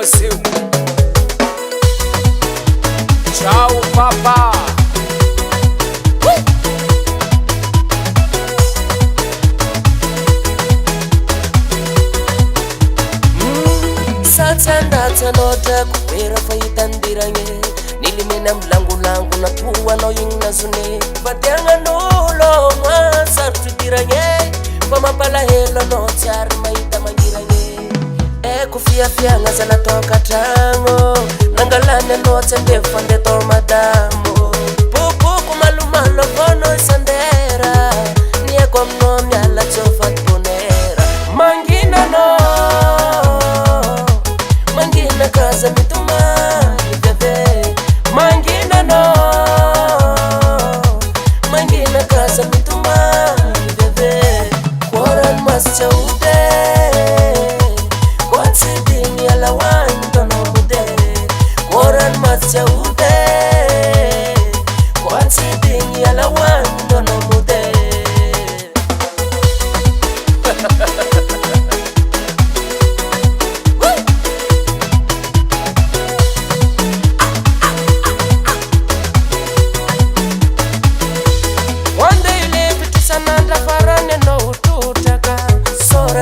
você. Tchau, papá. Satsandatsanota kuwera faitandiranye nilimena mlangu na tuwa no yingnazune vatyanga nulo mwa sartudiranye pamapala helo no tsar maita mangiranye kufia fyanga zala toka tango nangalane no tsende fande to madamo pupu kumalumalo bono sandera nie komno myala chofat ponera mangina no mangina kaza mituma bebe mangina no mangina kaza mituma bebe koran mas chaude kwatsi ding yala wando no mude koran mas chaude kwatsi ding yala wando no mude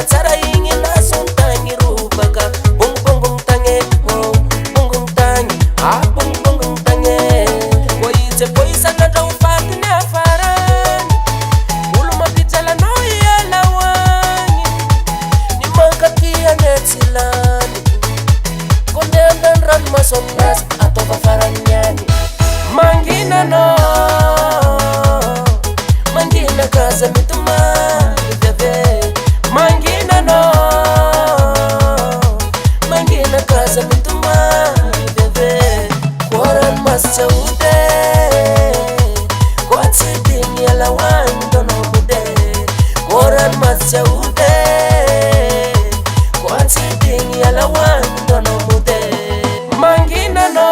Tsara ingi na suntangi rubaka bung bung bung tange bung bung tange bung tange koize koisa na dau fati na faran ulu mapitala no yala wani ni makati ya netsilani kondendan ran masongas atoka faranyani mangina no mangina kaza mituma bebe mangina no mangina kaza mituma bebe koran mas chaude kwatsi ding yala wando no mude koran mas chaude kwatsi ding yala wando no mude mangina no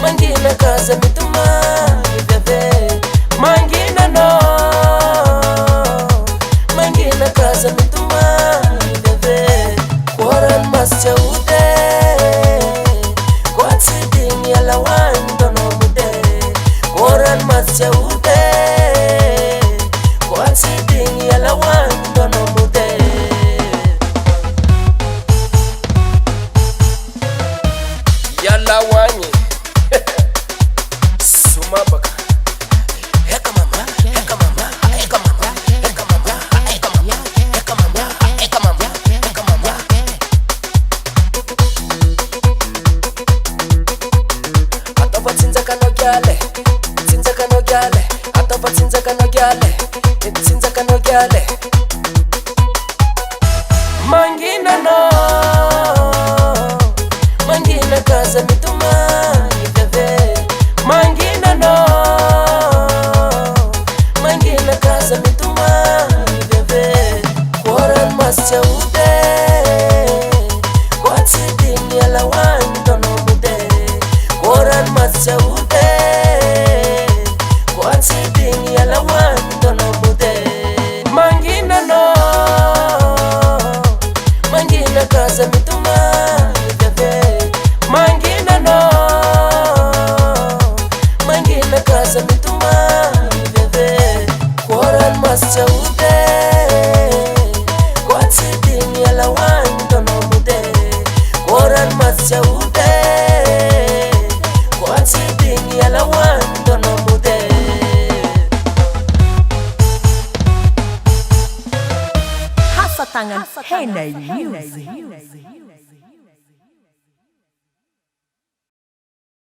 mangina kaza mituma bebe mangina no mangina kaza mituma bebe koran mas chaude kwatsi ding yala wando no mude koran mas chaude kwatsi ding yala wando no mude Yala wanye sumabaka heka mama heka mama heka mama heka mama heka mama heka mama heka mama heka mama atova tsinzaka no gyale atova tsinzaka no gyale mangina no mangina kaza mituma bebe mangina no mangina kaza mituma bebe koran mas chaude kwatsi ding yala wando no mude koran mas chaude kwatsi ding yala wando no mude mangina no mangina kaza mituma bebe mangina no mangina kaza mituma bebe koran mas chaude kwatsi ding yala wando no mude koran mas chaude kwatsi ding yala wando no mude Hasatangan Henay Music.